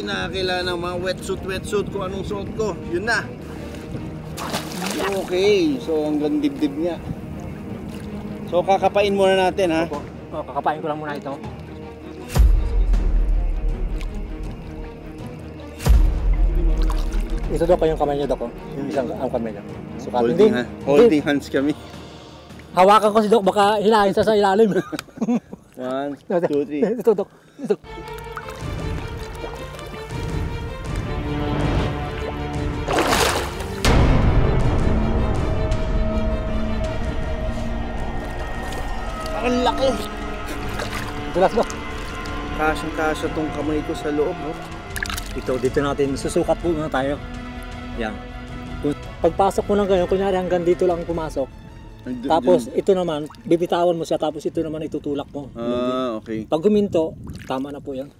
na kailangan ng mga wetsuit kung anong suot ko. Yun na. Okay, so hanggang dibdib niya. So kakapain muna natin ha. Opo. Oh, kakapain ko lang muna ito. Ito daw yung kamay niya, Dok. Yung isang ang kamay niya. So, holding hands kami. Hawakan ko si Dok, baka hilahin sa ilalim. 1, 2, 3. Ito, Dok. Ito. Ang laki. Dulas, Dok. Kasyang-kasya tong kamay ko sa loob. Ito, dito natin susukat po muna tayo. Yan. Pagpasok mo ng ganyan, kunyari hanggang dito lang pumasok. Tapos ito naman, bibitawan mo siya, tapos ito naman itutulak mo. Ah, okay. Pag guminto, tama na po yan.